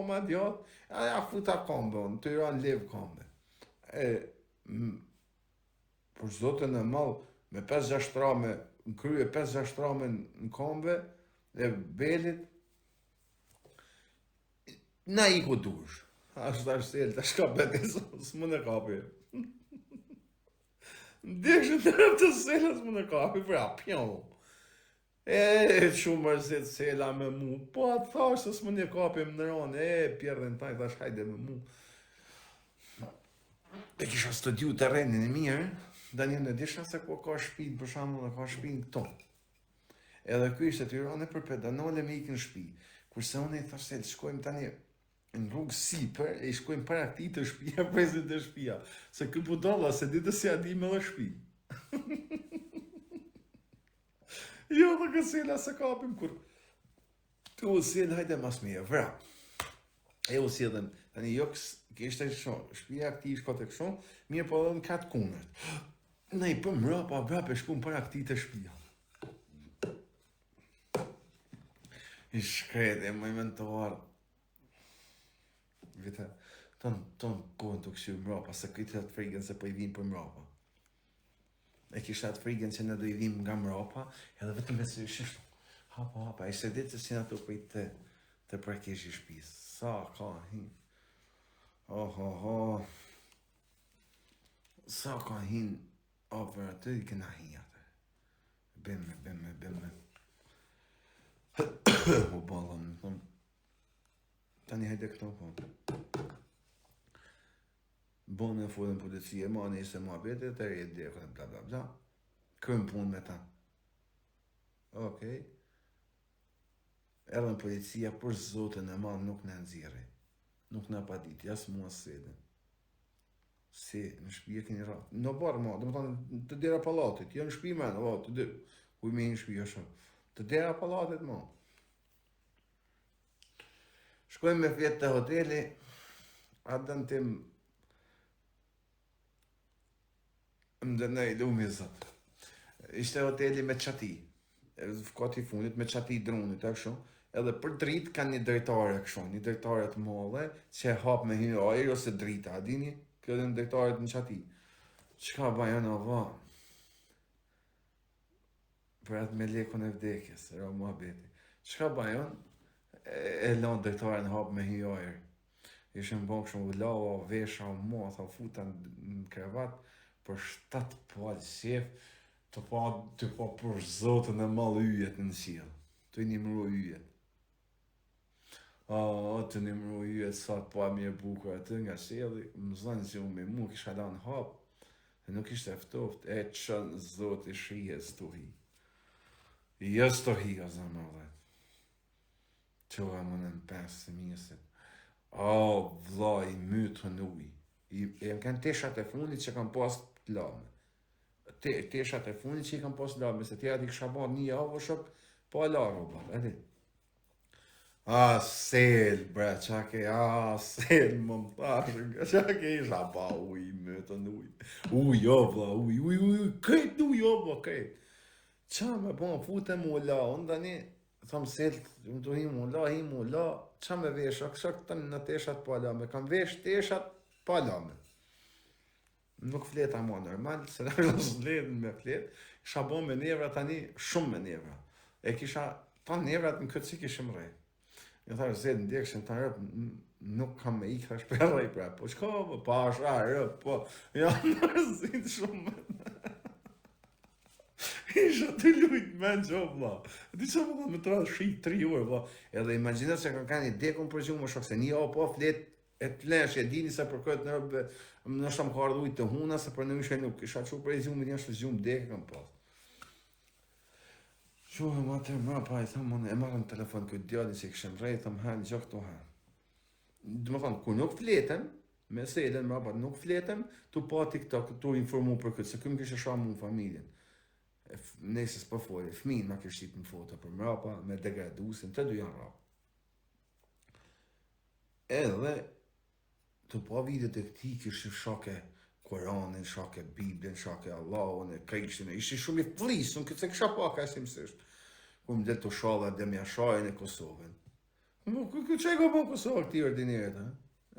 ma djatë, ja futa kombe, në të janë lev kombe. Për zotën e malë, me 5-6 trame, në krye 5-6 trame në kombe, e belit, na i ku dush. Ashtë selë, ta shka bete, s'më në kapi. Ndeshë të rëpë të selë, s'më në kapi, pra, pjonë. Shumë mërzit sela me mu, po atë thash se s'më një kapi më nëronë, pjerdhen taj, thash hajde me mu. E kisha studiu terrenin e mirë, Daniel në disha se ku ka shpinë, për shembull, ka shpinë këto. Edhe ky ishte Tirana për pedonale me ikën shtëpi. Kurse unë i thash se shkojmë tani në rrugë sipër, e shkojmë para këtij të shtëpia, presin të shtëpia. Se ky budalla se ditë si a di me dhe shtëpi. Jo, dhe kësela se kapim kur. Tu u sjell hajde mas mirë, vra. E u sjellën, tani jo kishte shumë, shtëpia këtij shko tek shumë, mirë po edhe në kat kundërt. Ne i pëm mbrapa, vrapë shkum para këtij të shtëpia. I shkrete, më inventuar. Vite, ton kohën të këshu mbrapa, se këtë atë frigën se po i vim për mbrapa. E kisha atë frigën që ne do i vim nga mbrapa, edhe vetëm me se shishtu. Hapa, e se ditë si në të prit të prekesh i shpis. Sa ka hin. Sa ka hin, për atë i këna hin atë. Bemme. U balon, thëmë. Tani hajde këto, po. Bonë e fudën policie, ma nëjse mua bete, të rejtë dekën, bla. Kërëm punë me ta. Okej. Edhe në policia, për zotën e madhë nuk në nëzire. Nuk në pa ditë, jasë mua sedin. Si, në shpije keni ratë. Në barë ma, dhe më thonë, të dera palatit, jo në shpije menë, të dhe, kuj me në shpije shumë. Të dera palatit ma. Shkojmë me fjetë të hoteli, adën tim më dënej lumi zëtë. Ishte hoteli me qati, kati fundit me qati drunit, e kështu. Edhe për dritë ka një drejtare kështu, një drejtare të molle, që e hap me hinë ajër ose drita, a dini? Kjo dhe në drejtare të në qati. Qka bajon o va? Për atë me lekun e vdekjes, ra mua beti. Qka bajon? E lanë drejtare në hap me hinë ajër. Ishën bënë kështu, u lava, vesha, u motha, futa në krevat, për 7 palë shef, të pa për zotën e malë yjet në qilë. Të i nimru yjet. Të nimru yjet, sa të pa mirë bukur atë nga qilë, më zanë që unë me mu, kisha lanë hap, e nuk ishte eftoft, e qënë zotë i shijes të hi. Jës të hi, a zanë më dhe. Qoha më në 5 minësit. Vla, i mytë në uj. E më kanë teshat e fundit që kam pas të lame. Teshat e fundit që i kam pas të lame, se tjera t'i kësha ba një avë shok, pa larë, edhi. Sel, bre, sel, më më thashë, qake isha ba uj, mytë në uj. Uj, vla, uj, krejt uj, vla, krejt. Qa me ba, fute mu la, unë dani, thamë sel, më të himu la, qa me vesh, a kësha këtën në teshat pa lame, kam vesh teshat pa lame. Nuk fleta ma normal, se në rësë ledën me flet, isha bo me nevra tani, shumë me nevra. E kisha, ta nevrat në këtë si kishim rej. Në tharë zedë në dekëshin të rëpë, nuk kam me ikë, thash për rej pra, po qka, po asha rëpë, po, ja në rëzit shumë. Isha të lujtë men që, vla. Di që më me të radhë shqit 3 orë, vla. Edhe imaginat se ka një dekën për gjumë, shok se një o po flet, e të lesh, e dini se për këtë në rëbë, në shtam ka ardhujt të huna, se për në mishë nuk, isha që për e gjumë, një është gjumë dekë kam pas. Quhe ma të mra, pa i thamë, e marrë në telefon këtë djali që i këshem rej, thamë hanë, gjë këto hanë. Dhe më thamë, ku nuk fletem, me sejden mra, pa nuk fletem, tu pa TikTok, tu informu për këtë, se këmë kështë shamu në familjen. Nesës për folje, fmin ma kështë qitë në foto për mrapa, me degradusin, të du janë rapa. Edhe, të pa videt e këti kështë shake Koranin, shake Biblin, shake Allahun, e Krishtin, ishi shumë i flisën, këtë se kësha pa ka esimësisht. Ku më dhe të shala dhe mja shajnë e Kosovën. Që e ka po Kosovë këti ordineret, ha?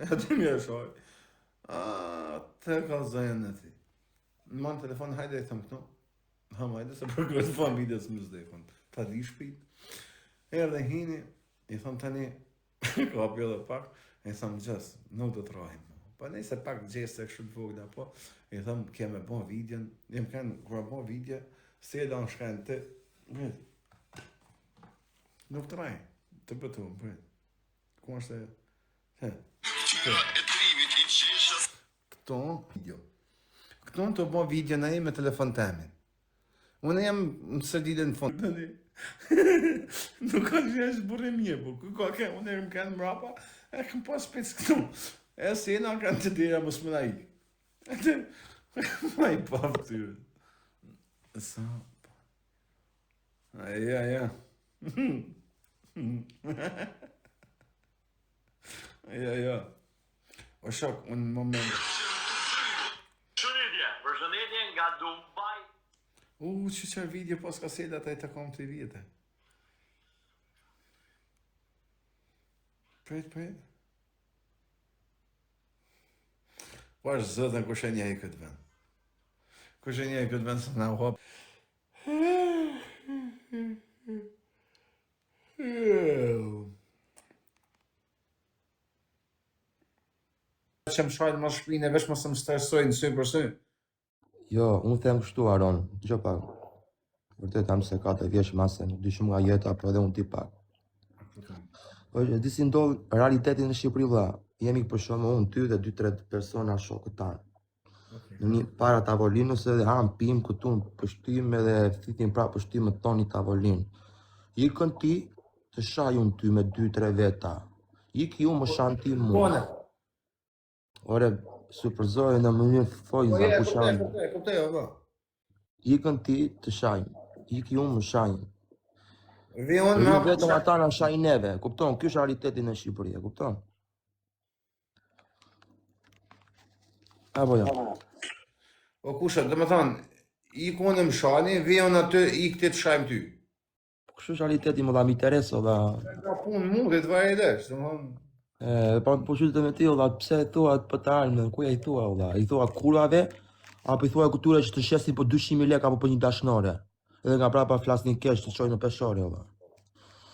E aty mi e shoj. Te ka zënë e ti. Në manë telefon, hajde e thëmë këto. Hajde se për kërët familjes më zdekon. Ta di shpit. Erdhe hini, i thëmë tani, ka apjë dhe pak, e thëmë gjës, nuk do të rajmë. Pa nej se pak gjesë e kështë të vogla, po, i thëmë, keme bon videon, jem kanë, kura bon video, se e da në shkajnë të, nuk të rajmë, të bëtu, ku është e, këto, video. Këto në të bon video në e me telefon të emin. Unë jam më sërdile në fond. Nuk ka që është burë mje, po ka ke, unë e më kanë mrapa, e këm pas pec këtu. E se e nga kanë të dira më smëna i. E të, ma i paf të tyre. Sa, ja. Ja. O shok, unë në moment... Përshëndetje nga Dubai. Që qërë video pas ka seda ta i të kom të i vjetë. Pret. Po është zëtën ku shenja i këtë vend. Ku shenja i këtë vend së nga u hop. Që më shajnë ma shpinë e vesh më së më stresojnë sy për sy. Jo, unë them kështu Aron, dëgjoj pak. Vërtet jam se 4 vjeç mase, nuk di shumë nga jeta, po edhe unë ti pak. Është di si ndodh realiteti në Shqipëri vëlla. Jemi për shembull unë, ty dhe 2-3 persona shokët tanë. Në një para tavolinës edhe pim këtu në pështim edhe thitin pra pështimet tonë një tavolinë. Ikën ti të shaj unë ty me 2-3 veta. Ik ju më shan ti mua. Ore, superzoj në mënyrë fojza ku shan. Kuptoj. Ikën ti të shajnë, ik ju më shajnë. Dhe unë Nuk vetëm ata na shajnë neve, kupton? Ky është realiteti në Shqipëri, e kupton? Apo jo? O kusha, dhe më thonë, iku në më shani, vion aty, ik ti të shajmë ty. Kështu është realiteti më dha më intereso dha. Ka punë mu, dhe të vaj e desh, dhe më thonë. Po qytet me ti valla, pse thua të pëtarën, ku ja i thua valla? I thua kurave apo i thua këtyre që të shesin për 200.000 lekë apo për një dashnore? Edhe nga prapa flasnin keq të çojnë në peshore valla.